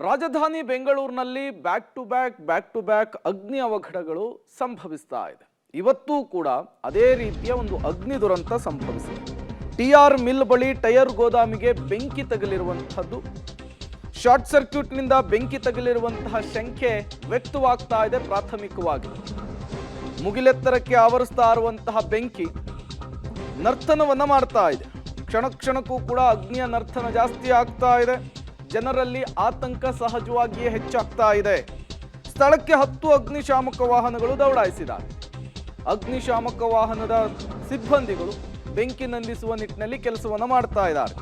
ರಾಜಧಾನಿ ಬೆಂಗಳೂರಿನಲ್ಲಿ back to back ಅಗ್ನಿ ಅವಘಡಗಳು ಸಂಭವಿಸ್ತಾ ಇದೆ. ಇವತ್ತೂ ಕೂಡ ಅದೇ ರೀತಿಯ ಒಂದು ಅಗ್ನಿ ದುರಂತ ಸಂಭವಿಸಿದೆ. ಟಿಆರ್ ಮಿಲ್ ಬಳಿ ಟೈರ್ ಗೋದಾಮಿಗೆ ಬೆಂಕಿ ತಗುಲಿರುವಂತಹದ್ದು, ಶಾರ್ಟ್ ಸರ್ಕ್ಯೂಟ್ನಿಂದ ಬೆಂಕಿ ತಗುಲಿರುವಂತಹ ಶಂಕೆ ವ್ಯಕ್ತವಾಗ್ತಾ ಇದೆ. ಪ್ರಾಥಮಿಕವಾಗಿ ಮುಗಿಲೆತ್ತರಕ್ಕೆ ಆವರಿಸ್ತಾ ಇರುವಂತಹ ಬೆಂಕಿ ನರ್ತನವನ್ನ ಮಾಡ್ತಾ ಇದೆ. ಕ್ಷಣಕ್ಕೂ ಕೂಡ ಅಗ್ನಿಯ ನರ್ತನ ಜಾಸ್ತಿ ಆಗ್ತಾ ಇದೆ. ಜನರಲ್ಲಿ ಆತಂಕ ಸಹಜವಾಗಿಯೇ ಹೆಚ್ಚಾಗ್ತಾ ಇದೆ. ಸ್ಥಳಕ್ಕೆ 10 ಅಗ್ನಿಶಾಮಕ ವಾಹನಗಳು ದೌಡಾಯಿಸಿದ್ದಾರೆ. ಅಗ್ನಿಶಾಮಕ ವಾಹನದ ಸಿಬ್ಬಂದಿಗಳು ಬೆಂಕಿ ನಂದಿಸುವ ನಿಟ್ಟಿನಲ್ಲಿ ಕೆಲಸವನ್ನ ಮಾಡ್ತಾ ಇದ್ದಾರೆ.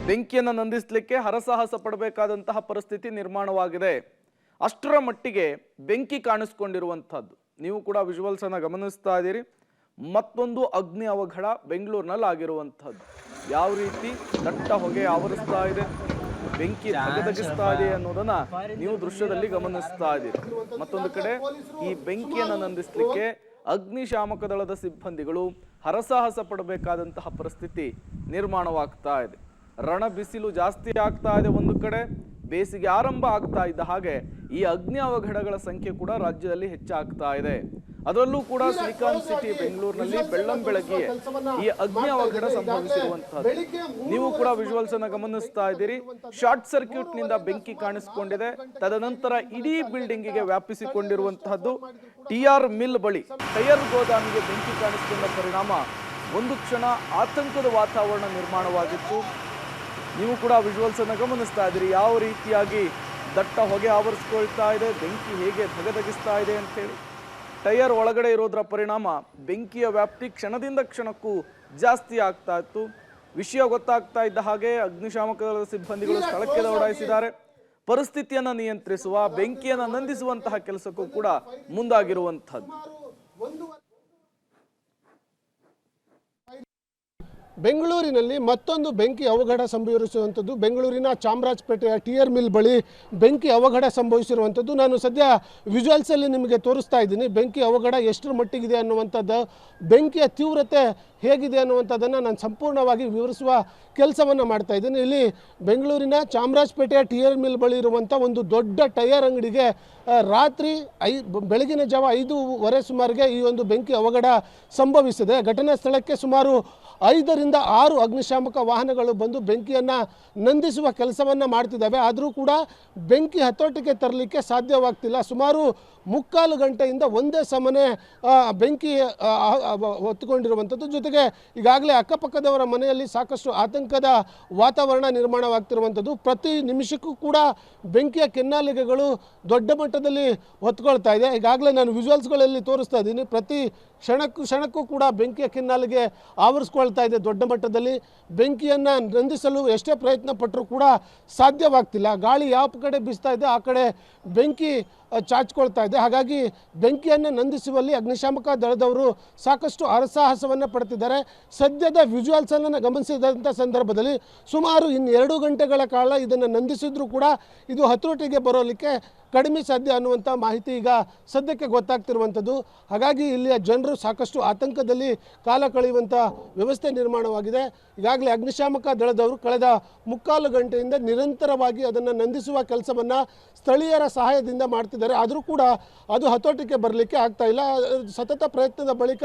ಬೆಂಕಿಯನ್ನು ನಂದಿಸಲಿಕ್ಕೆ ಹರಸಾಹಸ ಪಡಬೇಕಾದಂತಹ ಪರಿಸ್ಥಿತಿ ನಿರ್ಮಾಣವಾಗಿದೆ. ಅಷ್ಟರ ಮಟ್ಟಿಗೆ ಬೆಂಕಿ ಕಾಣಿಸ್ಕೊಂಡಿರುವಂತಹದ್ದು ನೀವು ಕೂಡ ವಿಜುವಲ್ಸ್ ಅನ್ನ ಗಮನಿಸ್ತಾ ಇದ್ದೀರಿ. ಮತ್ತೊಂದು ಅಗ್ನಿ ಅವಘಡ ಬೆಂಗಳೂರಿನಲ್ಲಿ ಆಗಿರುವಂತಹದ್ದು. ಯಾವ ರೀತಿ ದಟ್ಟ ಹೊಗೆ ಆವರಿಸ್ತಾ ಇದೆ, ಬೆಂಕಿ ಧಗಧಗಿಸ್ತಾ ಇದೆ ಅನ್ನೋದನ್ನ ನೀವು ದೃಶ್ಯದಲ್ಲಿ ಗಮನಿಸ್ತಾ ಇದ್ದೀರಿ. ಮತ್ತೊಂದು ಕಡೆ ಈ ಬೆಂಕಿಯನ್ನು ನಂದಿಸಲಿಕ್ಕೆ ಅಗ್ನಿಶಾಮಕ ದಳದ ಸಿಬ್ಬಂದಿಗಳು ಹರಸಾಹಸ ಪಡಬೇಕಾದಂತಹ ಪರಿಸ್ಥಿತಿ ನಿರ್ಮಾಣವಾಗ್ತಾ ಇದೆ. ರಣ ಬಿಸಿಲು ಜಾಸ್ತಿ ಆಗ್ತಾ ಇದೆ. ಒಂದು ಕಡೆ ಬೇಸಿಗೆ ಆರಂಭ ಆಗ್ತಾ ಇದ್ದ ಹಾಗೆ ಈ ಅಗ್ನಿ ಅವಘಡಗಳ ಸಂಖ್ಯೆ ಕೂಡ ರಾಜ್ಯದಲ್ಲಿ ಹೆಚ್ಚಾಗ್ತಾ ಇದೆ. ಅದರಲ್ಲೂ ಕೂಡ ಸಿಲಿಕಾನ್ ಸಿಟಿ ಬೆಂಗಳೂರಿನಲ್ಲಿ ಬೆಳ್ಳಂಬೆಳಗ್ಗೆ ಈ ಅಗ್ನಿ ಅವಘಡ ಸಂಭವಿಸಿರುವಂತಹದ್ದು ನೀವು ಕೂಡ ವಿಜುವಲ್ಸ್ ಅನ್ನ ಗಮನಿಸ್ತಾ ಇದ್ದೀರಿ. ಶಾರ್ಟ್ ಸರ್ಕ್ಯೂಟ್ ನಿಂದ ಬೆಂಕಿ ಕಾಣಿಸಿಕೊಂಡಿದೆ. ತದನಂತರ ಇಡೀ ಬಿಲ್ಡಿಂಗ್ ಗೆ ವ್ಯಾಪಿಸಿಕೊಂಡಿರುವಂತಹದ್ದು. ಟಿಆರ್ ಮಿಲ್ ಬಳಿ ಟೈರ್ ಗೋದಾಮಿಗೆ ಬೆಂಕಿ ಕಾಣಿಸಿಕೊಂಡ ಪರಿಣಾಮ ಒಂದು ಕ್ಷಣ ಆತಂಕದ ವಾತಾವರಣ ನಿರ್ಮಾಣವಾಗಿತ್ತು. ನೀವು ಕೂಡ ವಿಜುವಲ್ಸ್ ಅನ್ನ ಗಮನಿಸ್ತಾ ಇದ್ದೀರಿ. ಯಾವ ರೀತಿಯಾಗಿ ದಟ್ಟ ಹೊಗೆ ಆವರಿಸ್ಕೊಳ್ತಾ ಇದೆ, ಬೆಂಕಿ ಹೇಗೆ ಧಗಧಗಿಸ್ತಾ ಇದೆ ಅಂತ ಹೇಳಿ. ಟೈರ್ ಒಳಗಡೆ ಇರೋದ್ರ ಪರಿಣಾಮ ಬೆಂಕಿಯ ವ್ಯಾಪ್ತಿ ಕ್ಷಣದಿಂದ ಕ್ಷಣಕ್ಕೂ ಜಾಸ್ತಿ ಆಗ್ತಾ ಇತ್ತು. ವಿಷಯ ಗೊತ್ತಾಗ್ತಾ ಇದ್ದ ಹಾಗೆ ಅಗ್ನಿಶಾಮಕ ದಳದ ಸಿಬ್ಬಂದಿಗಳು ಸ್ಥಳಕ್ಕೆ ದೌಡಾಯಿಸಿದ್ದಾರೆ. ಪರಿಸ್ಥಿತಿಯನ್ನು ನಿಯಂತ್ರಿಸುವ, ಬೆಂಕಿಯನ್ನು ನಂದಿಸುವಂತಹ ಕೆಲಸಕ್ಕೂ ಕೂಡ ಮುಂದಾಗಿರುವಂತಹದ್ದು. ಬೆಂಗಳೂರಿನಲ್ಲಿ ಮತ್ತೊಂದು ಬೆಂಕಿ ಅವಘಡ ಸಂಭವಿಸುವಂಥದ್ದು. ಬೆಂಗಳೂರಿನ ಚಾಮರಾಜಪೇಟೆಯ ಟಿಆರ್ ಮಿಲ್ ಬಳಿ ಬೆಂಕಿ ಅವಘಡ ಸಂಭವಿಸಿರುವಂಥದ್ದು. ನಾನು ಸದ್ಯ ವಿಜುವಲ್ಸಲ್ಲಿ ನಿಮಗೆ ತೋರಿಸ್ತಾ ಇದ್ದೀನಿ. ಬೆಂಕಿ ಅವಘಡ ಎಷ್ಟರ ಮಟ್ಟಿಗಿದೆ ಅನ್ನುವಂಥದ್ದು, ಬೆಂಕಿಯ ತೀವ್ರತೆ ಹೇಗಿದೆ ಅನ್ನುವಂಥದ್ದನ್ನು ನಾನು ಸಂಪೂರ್ಣವಾಗಿ ವಿವರಿಸುವ ಕೆಲಸವನ್ನು ಮಾಡ್ತಾ ಇದ್ದೀನಿ. ಇಲ್ಲಿ ಬೆಂಗಳೂರಿನ ಚಾಮರಾಜಪೇಟೆಯ ಟಿಆರ್ ಮಿಲ್ ಬಳಿ ಇರುವಂಥ ಒಂದು ದೊಡ್ಡ ಟೈರ್ ಅಂಗಡಿಗೆ ರಾತ್ರಿ ಬೆಳಗಿನ ಜಾವ 5:15 ಸುಮಾರಿಗೆ ಈ ಒಂದು ಬೆಂಕಿ ಅವಘಡ ಸಂಭವಿಸಿದೆ. ಘಟನಾ ಸ್ಥಳಕ್ಕೆ ಸುಮಾರು 5 ರಿಂದ 6 ಅಗ್ನಿಶಾಮಕ ವಾಹನಗಳು ಬಂದು ಬೆಂಕಿಯನ್ನು ನಂದಿಸುವ ಕೆಲಸವನ್ನು ಮಾಡ್ತಿದ್ದಾವೆ. ಆದರೂ ಕೂಡ ಬೆಂಕಿ ಹತೋಟಿಗೆ ತರಲಿಕ್ಕೆ ಸಾಧ್ಯವಾಗ್ತಿಲ್ಲ. ಸುಮಾರು 3/4 ಗಂಟೆಯಿಂದ ಒಂದೇ ಸಮನೆ ಬೆಂಕಿ ಹೊತ್ತುಕೊಂಡಿರುವಂಥದ್ದು. ಜೊತೆಗೆ ಈಗಾಗಲೇ ಅಕ್ಕಪಕ್ಕದವರ ಮನೆಯಲ್ಲಿ ಸಾಕಷ್ಟು ಆತಂಕದ ವಾತಾವರಣ ನಿರ್ಮಾಣವಾಗ್ತಿರುವಂಥದ್ದು. ಪ್ರತಿ ನಿಮಿಷಕ್ಕೂ ಕೂಡ ಬೆಂಕಿಯ ಕೆನ್ನಾಲಿಗೆಗಳು ದೊಡ್ಡ ಮಟ್ಟದಲ್ಲಿ ಹೊತ್ಕೊಳ್ತಾ ಇದೆ. ಈಗಾಗಲೇ ನಾನು ವಿಜುವಲ್ಸ್ಗಳಲ್ಲಿ ತೋರಿಸ್ತಾ ಇದ್ದೀನಿ. ಪ್ರತಿ ಕ್ಷಣಕ್ಕೂ ಕೂಡ ಬೆಂಕಿಯ ಕೆನ್ನಾಲಿಗೆ ಆವರಿಸ್ಕೊಳ್ತಾ ಇದೆ. ದೊಡ್ಡ ಮಟ್ಟದಲ್ಲಿ ಬೆಂಕಿಯನ್ನು ನಂದಿಸಲು ಎಷ್ಟೇ ಪ್ರಯತ್ನ ಪಟ್ಟರೂ ಕೂಡ ಸಾಧ್ಯವಾಗ್ತಿಲ್ಲ. ಗಾಳಿ ಯಾವ ಕಡೆ ಬೀಸ್ತಾ ಇದೆ ಆ ಕಡೆ ಬೆಂಕಿ ಚಾಚ್ಕೊಳ್ತಾ ಇದೆ. ಹಾಗಾಗಿ ಬೆಂಕಿಯನ್ನು ನಂದಿಸುವಲ್ಲಿ ಅಗ್ನಿಶಾಮಕ ದಳದವರು ಸಾಕಷ್ಟು ಹರಸಾಹಸವನ್ನು ಪಡ್ತಿದ್ದಾರೆ. ಸದ್ಯದ ವಿಜುವಲ್ಸನ್ನು ಗಮನಿಸಿದಂಥ ಸಂದರ್ಭದಲ್ಲಿ ಸುಮಾರು 2 ಗಂಟೆಗಳ ಕಾಲ ಇದನ್ನು ನಂದಿಸಿದ್ರೂ ಕೂಡ ಇದು ಹತೋಟಿಗೆ ಬರೋಲಿಕ್ಕೆ ಕಡಿಮೆ ಸಾಧ್ಯ ಅನ್ನುವಂಥ ಮಾಹಿತಿ ಈಗ ಸದ್ಯಕ್ಕೆ ಗೊತ್ತಾಗ್ತಿರುವಂಥದ್ದು. ಹಾಗಾಗಿ ಇಲ್ಲಿಯ ಜನರು ಸಾಕಷ್ಟು ಆತಂಕದಲ್ಲಿ ಕಾಲ ಕಳೆಯುವಂಥ ವ್ಯವಸ್ಥೆ ನಿರ್ಮಾಣವಾಗಿದೆ. ಈಗಾಗಲೇ ಅಗ್ನಿಶಾಮಕ ದಳದವರು ಕಳೆದ 3/4 ಗಂಟೆಯಿಂದ ನಿರಂತರವಾಗಿ ಅದನ್ನು ನಂದಿಸುವ ಕೆಲಸವನ್ನು ಸ್ಥಳೀಯರ ಸಹಾಯದಿಂದ ಮಾಡ್ತಿದ್ದಾರೆ. ಆದರೂ ಕೂಡ ಅದು ಹತೋಟಿಗೆ ಬರಲಿಕ್ಕೆ ಆಗ್ತಾ ಇಲ್ಲ. ಸತತ ಪ್ರಯತ್ನದ ಬಳಿಕ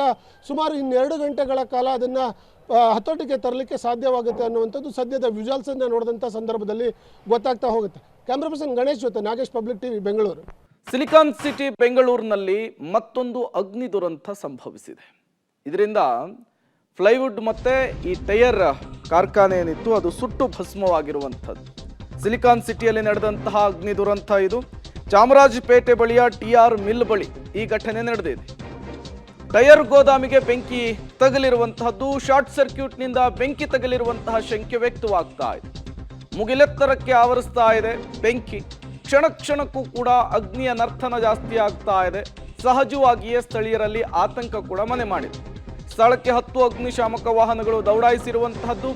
ಸುಮಾರು 2 ಗಂಟೆಗಳ ಕಾಲ ಅದನ್ನು ಹತೋಟಿಗೆ ತರಲಿಕ್ಕೆ ಸಾಧ್ಯವಾಗುತ್ತೆ ಅನ್ನುವಂಥದ್ದು ಸದ್ಯದ ವಿಜುವಲ್ಸನ್ನು ನೋಡಿದಂಥ ಸಂದರ್ಭದಲ್ಲಿ ಗೊತ್ತಾಗ್ತಾ ಹೋಗುತ್ತೆ. ಕ್ಯಾಮ್ರಾ ಪರ್ಸನ್ ಗಣೇಶ್ ಜೊತೆ Nagesh, public TV, Bengaluru. Silicon city ಬೆಂಗಳೂರಿನಲ್ಲಿ ಮತ್ತೊಂದು ಅಗ್ನಿ ದುರಂತ ಸಂಭವಿಸಿದೆ. ಇದರಿಂದ ಫ್ಲೈವುಡ್ ಮತ್ತೆ ಈ ಟೈರ್ ಕಾರ್ಖಾನೆ ಏನಿತ್ತು ಅದು ಸುಟ್ಟು ಭಸ್ಮವಾಗಿರುವಂಥದ್ದು. ಸಿಲಿಕಾನ್ ಸಿಟಿಯಲ್ಲಿ ನಡೆದಂತಹ ಅಗ್ನಿ ದುರಂತ ಇದು. ಚಾಮರಾಜಪೇಟೆ ಬಳಿಯ ಟಿಆರ್ ಮಿಲ್ ಬಳಿ ಈ ಘಟನೆ ನಡೆದಿದೆ. ಟೈರ್ ಗೋದಾಮಿಗೆ ಬೆಂಕಿ ತಗುಲಿರುವಂತಹದ್ದು, ಶಾರ್ಟ್ ಸರ್ಕ್ಯೂಟ್ನಿಂದ ಬೆಂಕಿ ತಗುಲಿರುವಂತಹ ಶಂಕೆ ವ್ಯಕ್ತವಾಗ್ತಾ ಇದೆ. ಮುಗಿಲೆತ್ತರಕ್ಕೆ ಆವರಿಸ್ತಾ ಇದೆ ಬೆಂಕಿ. ಕ್ಷಣಕ್ಕೂ ಕೂಡ ಅಗ್ನಿಯ ನರ್ತನ ಜಾಸ್ತಿ ಆಗ್ತಾ ಇದೆ. ಸಹಜವಾಗಿಯೇ ಸ್ಥಳೀಯರಲ್ಲಿ ಆತಂಕ ಕೂಡ ಮನೆ ಮಾಡಿದೆ. ಸ್ಥಳಕ್ಕೆ 10 ಅಗ್ನಿಶಾಮಕ ವಾಹನಗಳು ದೌಡಾಯಿಸಿರುವಂತಹದ್ದು.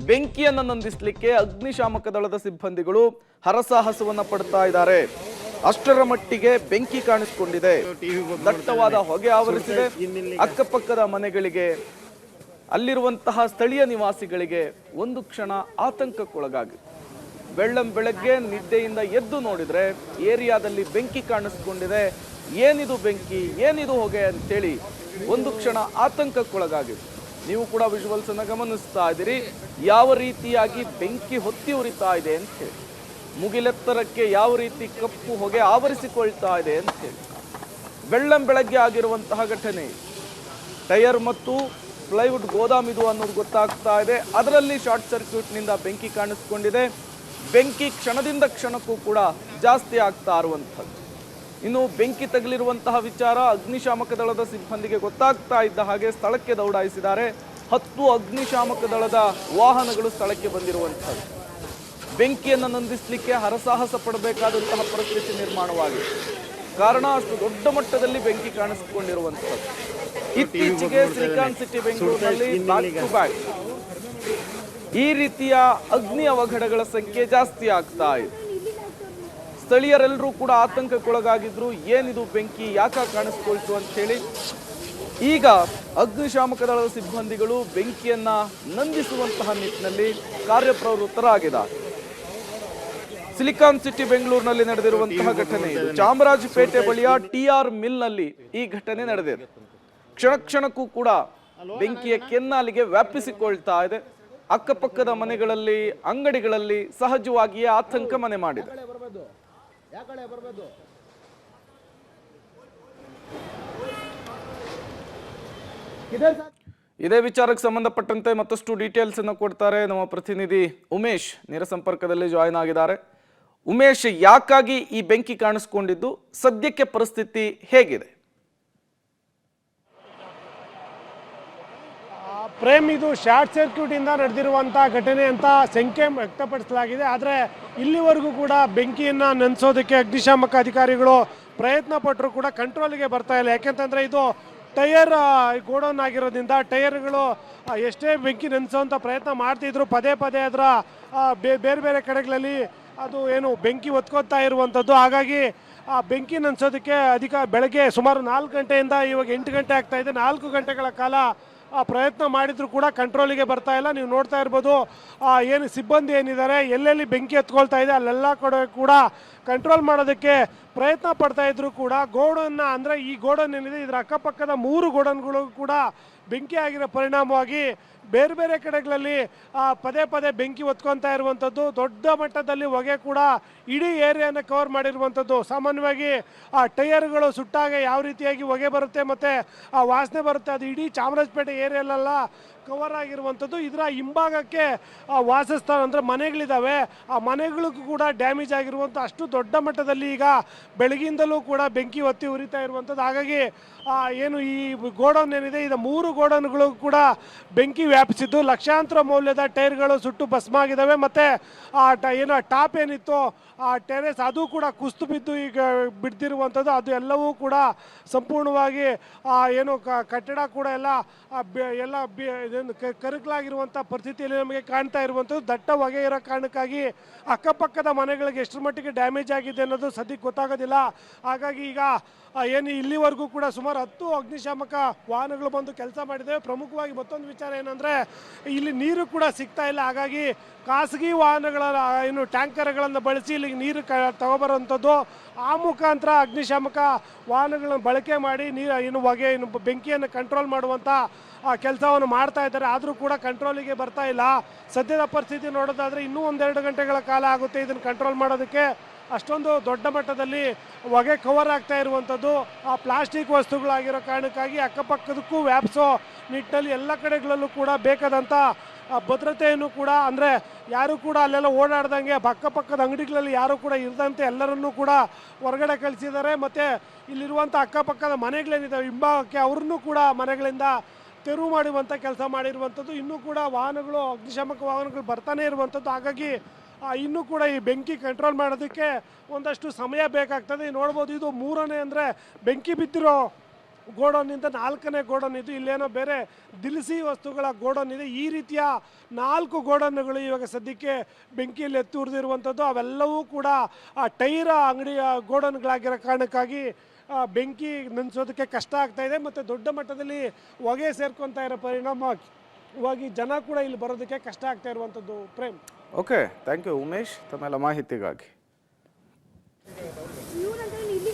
ಬೆಂಕಿಯನ್ನು ನಂದಿಸಲಿಕ್ಕೆ ಅಗ್ನಿಶಾಮಕ ದಳದ ಸಿಬ್ಬಂದಿಗಳು ಹರಸಾಹಸವನ್ನ ಪಡ್ತಾ ಇದ್ದಾರೆ. ಅಷ್ಟರ ಮಟ್ಟಿಗೆ ಬೆಂಕಿ ಕಾಣಿಸಿಕೊಂಡಿದೆ. ದಟ್ಟವಾದ ಹೊಗೆ ಆವರಿಸಿದೆ. ಅಕ್ಕಪಕ್ಕದ ಮನೆಗಳಿಗೆ, ಅಲ್ಲಿರುವಂತಹ ಸ್ಥಳೀಯ ನಿವಾಸಿಗಳಿಗೆ ಒಂದು ಕ್ಷಣ ಆತಂಕಕ್ಕೊಳಗಾಗಿದೆ. ಬೆಳಗ್ಗೆ ನಿದ್ದೆಯಿಂದ ಎದ್ದು ನೋಡಿದ್ರೆ ಏರಿಯಾದಲ್ಲಿ ಬೆಂಕಿ ಕಾಣಿಸ್ಕೊಂಡಿದೆ. ಏನಿದು ಬೆಂಕಿ, ಏನಿದು ಹೊಗೆ ಅಂತೇಳಿ ಒಂದು ಕ್ಷಣ ಆತಂಕಕ್ಕೊಳಗಾಗಿದೆ. ನೀವು ಕೂಡ ವಿಜುವಲ್ಸ್ ಅನ್ನ ಗಮನಿಸ್ತಾ ಇದ್ದೀರಿ, ಯಾವ ರೀತಿಯಾಗಿ ಬೆಂಕಿ ಹೊತ್ತಿ ಉರಿತಾ ಇದೆ ಅಂತ ಹೇಳಿ, ಮುಗಿಲೆತ್ತರಕ್ಕೆ ಯಾವ ರೀತಿ ಕಪ್ಪು ಹೊಗೆ ಆವರಿಸಿಕೊಳ್ತಾ ಇದೆ ಅಂತ ಹೇಳಿ ಬೆಳಗ್ಗೆ ಆಗಿರುವಂತಹ ಘಟನೆ. ಟೈರ್ ಮತ್ತು ಪ್ಲೈವುಡ್ ಗೋದಾಮಿದು ಅನ್ನೋದು ಗೊತ್ತಾಗ್ತಾ ಇದೆ. ಅದರಲ್ಲಿ ಶಾರ್ಟ್ ಸರ್ಕ್ಯೂಟ್ನಿಂದ ಬೆಂಕಿ ಕಾಣಿಸ್ಕೊಂಡಿದೆ. ಬೆಂಕಿ ಕ್ಷಣದಿಂದ ಕ್ಷಣಕ್ಕೂ ಕೂಡ ಜಾಸ್ತಿ ಆಗ್ತಾ ಇರುವಂಥದ್ದು. ಇನ್ನು ಬೆಂಕಿ ತಗುಲಿರುವಂತಹ ವಿಚಾರ ಅಗ್ನಿಶಾಮಕ ದಳದ ಸಿಬ್ಬಂದಿಗೆ ಗೊತ್ತಾಗ್ತಾ ಇದ್ದ ಹಾಗೆ ಸ್ಥಳಕ್ಕೆ ದೌಡಾಯಿಸಿದ್ದಾರೆ. 10 ಅಗ್ನಿಶಾಮಕ ದಳದ ವಾಹನಗಳು ಸ್ಥಳಕ್ಕೆ ಬಂದಿರುವಂಥದ್ದು. ಬೆಂಕಿಯನ್ನು ನಂದಿಸಲಿಕ್ಕೆ ಹರಸಾಹಸ ಪಡಬೇಕಾದಂತಹ ಪರಿಸ್ಥಿತಿ ನಿರ್ಮಾಣವಾಗಿದೆ. ಕಾರಣ ಅಷ್ಟು ದೊಡ್ಡ ಮಟ್ಟದಲ್ಲಿ ಬೆಂಕಿ ಕಾಣಿಸಿಕೊಂಡಿರುವಂಥದ್ದು. ಇತ್ತೀಚೆಗೆ ಸಿಲಿಕಾನ್ ಸಿಟಿ ಬೆಂಗಳೂರಿನಲ್ಲಿ ಬ್ಯಾಕ್ ಟು ಬ್ಯಾಕ್ ಈ ರೀತಿಯ ಅಗ್ನಿ ಅವಘಡಗಳ ಸಂಖ್ಯೆ ಜಾಸ್ತಿ ಆಗ್ತಾ ಇದೆ. ಸ್ಥಳೀಯರೆಲ್ಲರೂ ಕೂಡ ಆತಂಕಕ್ಕೊಳಗಾಗಿದ್ರು. ಏನಿದು ಬೆಂಕಿ, ಯಾಕೆ ಕಾಣಿಸ್ಕೊಳ್ತು ಅಂತ ಹೇಳಿ ಈಗ ಅಗ್ನಿಶಾಮಕ ದಳದ ಸಿಬ್ಬಂದಿಗಳು ಬೆಂಕಿಯನ್ನ ನಂದಿಸುವಂತಹ ನಿಟ್ಟಿನಲ್ಲಿ ಕಾರ್ಯಪ್ರವೃತ್ತರಾಗಿದ್ದಾರೆ. ಸಿಲಿಕಾನ್ ಸಿಟಿ ಬೆಂಗಳೂರಿನಲ್ಲಿ ನಡೆದಿರುವಂತಹ ಘಟನೆ ಇದು. ಚಾಮರಾಜಪೇಟೆ ಬಳಿಯ ಟಿಆರ್ ಮಿಲ್ ನಲ್ಲಿ ಈ ಘಟನೆ ನಡೆದಿದೆ. ಕ್ಷಣ ಕ್ಷಣಕ್ಕೂ ಕೂಡ ಬೆಂಕಿಯ ಕೆನ್ನಾಲಿಗೆ ವ್ಯಾಪಿಸಿಕೊಳ್ತಾ ಇದೆ. ಅಕ್ಕಪಕ್ಕದ ಮನೆಗಳಲ್ಲಿ, ಅಂಗಡಿಗಳಲ್ಲಿ ಸಹಜವಾಗಿಯೇ ಆತಂಕ ಮನೆ ಮಾಡಿದೆ. ಇದೇ ವಿಚಾರಕ್ಕೆ ಸಂಬಂಧಪಟ್ಟಂತೆ ಮತ್ತಷ್ಟು ಡೀಟೇಲ್ಸ್ ಅನ್ನು ಕೊಡ್ತಾರೆ ನಮ್ಮ ಪ್ರತಿನಿಧಿ ಉಮೇಶ್. ನೇರ ಸಂಪರ್ಕದಲ್ಲಿ ಜಾಯಿನ್ ಆಗಿದ್ದಾರೆ. ಉಮೇಶ್, ಯಾಕಾಗಿ ಈ ಬೆಂಕಿ ಕಾಣಿಸ್ಕೊಂಡಿದ್ದು, ಸದ್ಯಕ್ಕೆ ಪರಿಸ್ಥಿತಿ ಹೇಗಿದೆ? ಪ್ರೇಮ್, ಇದು ಶಾರ್ಟ್ ಸರ್ಕ್ಯೂಟ್ ಇಂದ ನಡೆದಿರುವಂಥ ಘಟನೆ ಅಂತ ಶಂಕೆ ವ್ಯಕ್ತಪಡಿಸಲಾಗಿದೆ. ಆದರೆ ಇಲ್ಲಿವರೆಗೂ ಕೂಡ ಬೆಂಕಿಯನ್ನು ನಂದಿಸೋದಕ್ಕೆ ಅಗ್ನಿಶಾಮಕ ಅಧಿಕಾರಿಗಳು ಪ್ರಯತ್ನ ಪಟ್ಟರು ಕೂಡ ಕಂಟ್ರೋಲಿಗೆ ಬರ್ತಾ ಇಲ್ಲ. ಯಾಕೆಂತಂದರೆ ಇದು ಟೈರ್ ಗೋಡೌನ್ ಆಗಿರೋದ್ರಿಂದ ಟೈರ್ಗಳು ಎಷ್ಟೇ ಬೆಂಕಿ ನಂದಿಸೋಂಥ ಪ್ರಯತ್ನ ಮಾಡ್ತಿದ್ರು, ಪದೇ ಪದೇ ಅದರ ಬೇರೆ ಬೇರೆ ಕಡೆಗಳಲ್ಲಿ ಅದು ಏನು ಬೆಂಕಿ ಹೊತ್ಕೊತಾ ಇರುವಂಥದ್ದು. ಹಾಗಾಗಿ ಆ ಬೆಂಕಿ ನಂದಿಸೋದಕ್ಕೆ ಬೆಳಗ್ಗೆ ಸುಮಾರು 4 ಗಂಟೆಯಿಂದ ಇವಾಗ 8 ಗಂಟೆ ಆಗ್ತಾ ಇದೆ. 4 ಗಂಟೆಗಳ ಕಾಲ ಪ್ರಯತ್ನ ಮಾಡಿದ್ರು ಕೂಡ ಕಂಟ್ರೋಲಿಗೆ ಬರ್ತಾ ಇಲ್ಲ. ನೀವು ನೋಡ್ತಾ ಇರ್ಬೋದು, ಏನು ಸಿಬ್ಬಂದಿ ಏನಿದ್ದಾರೆ ಎಲ್ಲೆಲ್ಲಿ ಬೆಂಕಿ ಹತ್ಕೊಳ್ತಾ ಇದೆ ಅಲ್ಲೆಲ್ಲ ಕಡೆ ಕೂಡ ಕಂಟ್ರೋಲ್ ಮಾಡೋದಕ್ಕೆ ಪ್ರಯತ್ನ ಪಡ್ತಾ ಇದ್ರು ಕೂಡ ಗೋಡನ್ನ, ಅಂದರೆ ಈ ಗೋಡನ್ ಏನಿದೆ ಇದರ ಅಕ್ಕಪಕ್ಕದ 3 ಗೋಡನ್ಗಳು ಕೂಡ ಬೆಂಕಿ ಆಗಿರೋ ಪರಿಣಾಮವಾಗಿ ಬೇರೆ ಬೇರೆ ಕಡೆಗಳಲ್ಲಿ ಪದೇ ಪದೇ ಬೆಂಕಿ ಹೊತ್ಕೊತಾ ಇರುವಂಥದ್ದು. ದೊಡ್ಡ ಮಟ್ಟದಲ್ಲಿ ಹೊಗೆ ಕೂಡ ಇಡೀ ಏರಿಯಾನ ಕವರ್ ಮಾಡಿರುವಂಥದ್ದು. ಸಾಮಾನ್ಯವಾಗಿ ಆ ಟೈರ್ಗಳು ಸುಟ್ಟಾಗ ಯಾವ ರೀತಿಯಾಗಿ ಹೊಗೆ ಬರುತ್ತೆ ಮತ್ತು ಆ ವಾಸನೆ ಬರುತ್ತೆ, ಅದು ಇಡೀ ಚಾಮರಾಜಪೇಟೆ ಏರಿಯಲ್ಲೆಲ್ಲ ಕವರ್ ಆಗಿರುವಂಥದ್ದು. ಇದರ ಹಿಂಭಾಗಕ್ಕೆ ವಾಸಸ್ಥಾನ ಅಂದರೆ ಮನೆಗಳಿದ್ದಾವೆ, ಆ ಮನೆಗಳಿಗೂ ಕೂಡ ಡ್ಯಾಮೇಜ್ ಆಗಿರುವಂಥ ಅಷ್ಟು ದೊಡ್ಡ ಮಟ್ಟದಲ್ಲಿ ಈಗ ಬೆಳಗಿಂದಲೂ ಕೂಡ ಬೆಂಕಿ ಹೊತ್ತಿ ಉರಿತಾ ಇರುವಂಥದ್ದು. ಹಾಗಾಗಿ ಏನು ಈ ಗೋಡೌನ್ ಏನಿದೆ ಇದು 3 ಗೋಡೌನ್ಗಳು ಕೂಡ ಬೆಂಕಿ ವ್ಯಾಪಿಸಿದ್ದು. ಲಕ್ಷಾಂತರ ಮೌಲ್ಯದ ಟೈರ್ಗಳು ಸುಟ್ಟು ಭಸ್ಮ ಆಗಿದ್ದಾವೆ. ಮತ್ತು ಏನು ಟಾಪ್ ಏನಿತ್ತು ಆ ಟೆರೆಸ್ ಅದು ಕೂಡ ಕುಸಿದು ಬಿದ್ದು ಈಗ ಬಿಡ್ದಿರುವಂಥದ್ದು. ಅದು ಎಲ್ಲವೂ ಕೂಡ ಸಂಪೂರ್ಣವಾಗಿ ಏನು ಕಟ್ಟಡ ಕೂಡ ಎಲ್ಲ ಕರಕಲಾಗಿರುವಂಥ ಪರಿಸ್ಥಿತಿಯಲ್ಲಿ ನಮಗೆ ಕಾಣ್ತಾ ಇರುವಂಥದ್ದು. ದಟ್ಟ ಹೊಗೆ ಇರೋ ಕಾರಣಕ್ಕಾಗಿ ಅಕ್ಕಪಕ್ಕದ ಮನೆಗಳಿಗೆ ಎಷ್ಟರ ಮಟ್ಟಿಗೆ ಡ್ಯಾಮೇಜ್ ಆಗಿದೆ ಅನ್ನೋದು ಸದ್ಯಕ್ಕೆ ಗೊತ್ತಾಗೋದಿಲ್ಲ. ಹಾಗಾಗಿ ಈಗ ಏನು ಇಲ್ಲಿವರೆಗೂ ಕೂಡ ಸುಮಾರು 10 ಅಗ್ನಿಶಾಮಕ ವಾಹನಗಳು ಬಂದು ಕೆಲಸ ಮಾಡಿದ್ದೇವೆ. ಪ್ರಮುಖವಾಗಿ ಮತ್ತೊಂದು ವಿಚಾರ ಏನಂದರೆ ಇಲ್ಲಿ ನೀರು ಕೂಡ ಸಿಗ್ತಾ ಇಲ್ಲ. ಹಾಗಾಗಿ ಖಾಸಗಿ ವಾಹನಗಳ ಏನು ಟ್ಯಾಂಕರ್ಗಳನ್ನು ಬಳಸಿ ಇಲ್ಲಿಗೆ ನೀರು ತಗೊಬರುವಂಥದ್ದು, ಆ ಮುಖಾಂತರ ಅಗ್ನಿಶಾಮಕ ವಾಹನಗಳನ್ನು ಬಳಕೆ ಮಾಡಿ ಏನು ಹೊಗೆ ಬೆಂಕಿಯನ್ನು ಕಂಟ್ರೋಲ್ ಮಾಡುವಂಥ ಕೆಲಸವನ್ನು ಮಾಡ್ತಾ ಇದ್ದಾರೆ. ಆದರೂ ಕೂಡ ಕಂಟ್ರೋಲಿಗೆ ಬರ್ತಾ ಇಲ್ಲ. ಸದ್ಯದ ಪರಿಸ್ಥಿತಿ ನೋಡೋದಾದರೆ ಇನ್ನೂ 1-2 ಗಂಟೆಗಳ ಕಾಲ ಆಗುತ್ತೆ ಇದನ್ನು ಕಂಟ್ರೋಲ್ ಮಾಡೋದಕ್ಕೆ. ಅಷ್ಟೊಂದು ದೊಡ್ಡ ಮಟ್ಟದಲ್ಲಿ ಹೊಗೆ ಕವರ್ ಆಗ್ತಾ ಇರುವಂಥದ್ದು. ಆ ಪ್ಲಾಸ್ಟಿಕ್ ವಸ್ತುಗಳಾಗಿರೋ ಕಾರಣಕ್ಕಾಗಿ ಅಕ್ಕಪಕ್ಕದಕ್ಕೂ ವ್ಯಾಪಿಸೋ ನಿಟ್ಟಿನಲ್ಲಿ ಎಲ್ಲ ಕಡೆಗಳಲ್ಲೂ ಕೂಡ ಬೇಕಾದಂಥ ಭದ್ರತೆಯನ್ನು ಕೂಡ, ಅಂದರೆ ಯಾರು ಕೂಡ ಅಲ್ಲೆಲ್ಲ ಓಡಾಡ್ದಂಗೆ ಅಕ್ಕಪಕ್ಕದ ಅಂಗಡಿಗಳಲ್ಲಿ ಯಾರು ಕೂಡ ಇರದಂತೆ ಎಲ್ಲರನ್ನೂ ಕೂಡ ಹೊರಗಡೆ ಕಳಿಸಿದ್ದಾರೆ. ಮತ್ತು ಇಲ್ಲಿರುವಂಥ ಅಕ್ಕಪಕ್ಕದ ಮನೆಗಳೇನಿದ್ದಾವೆ ಹಿಂಭಾಗಕ್ಕೆ ಅವ್ರನ್ನೂ ಕೂಡ ಮನೆಗಳಿಂದ ತೆರವು ಮಾಡುವಂಥ ಕೆಲಸ ಮಾಡಿರುವಂಥದ್ದು. ಇನ್ನೂ ಕೂಡ ವಾಹನಗಳು, ಅಗ್ನಿಶಾಮಕ ವಾಹನಗಳು ಬರ್ತಾನೆ ಇರುವಂಥದ್ದು. ಹಾಗಾಗಿ ಇನ್ನೂ ಕೂಡ ಈ ಬೆಂಕಿ ಕಂಟ್ರೋಲ್ ಮಾಡೋದಕ್ಕೆ ಒಂದಷ್ಟು ಸಮಯ ಬೇಕಾಗ್ತದೆ. ನೋಡ್ಬೋದು, ಇದು 3ನೇ ಅಂದರೆ ಬೆಂಕಿ ಬಿದ್ದಿರೋ ಗೋಡೌನಿಂದ 4ನೇ ಗೋಡೌನ್ ಇದು. ಇಲ್ಲೇನೋ ಬೇರೆ ದಿನಸಿ ವಸ್ತುಗಳ ಗೋಡೌನ್ ಇದೆ. ಈ ರೀತಿಯ 4 ಗೋಡೌನ್ಗಳು ಇವಾಗ ಸದ್ಯಕ್ಕೆ ಬೆಂಕಿಯಲ್ಲಿ ಎತ್ತಿ ಉರಿದಿರುವಂಥದ್ದು. ಅವೆಲ್ಲವೂ ಕೂಡ ಟೈರ ಅಂಗಡಿಯ ಗೋಡೌನ್ಗಳಾಗಿರೋ ಕಾರಣಕ್ಕಾಗಿ ಬೆಂಕಿ ನಂದಿಸೋದಕ್ಕೆ ಕಷ್ಟ ಆಗ್ತಾ ಇದೆ. ಮತ್ತು ದೊಡ್ಡ ಮಟ್ಟದಲ್ಲಿ ಹೊಗೆ ಸೇರ್ಕೊತಾ ಇರೋ ಪರಿಣಾಮವಾಗಿ ಜನ ಕೂಡ ಇಲ್ಲಿ ಬರೋದಕ್ಕೆ ಕಷ್ಟ ಆಗ್ತಾ ಇರುವಂಥದ್ದು. Prem. Okay, thank you Umesh ತಮ್ಮೆಲ್ಲ ಮಾಹಿತಿಗಾಗಿ. ಇವನಂದ್ರೆ ಇಲ್ಲಿ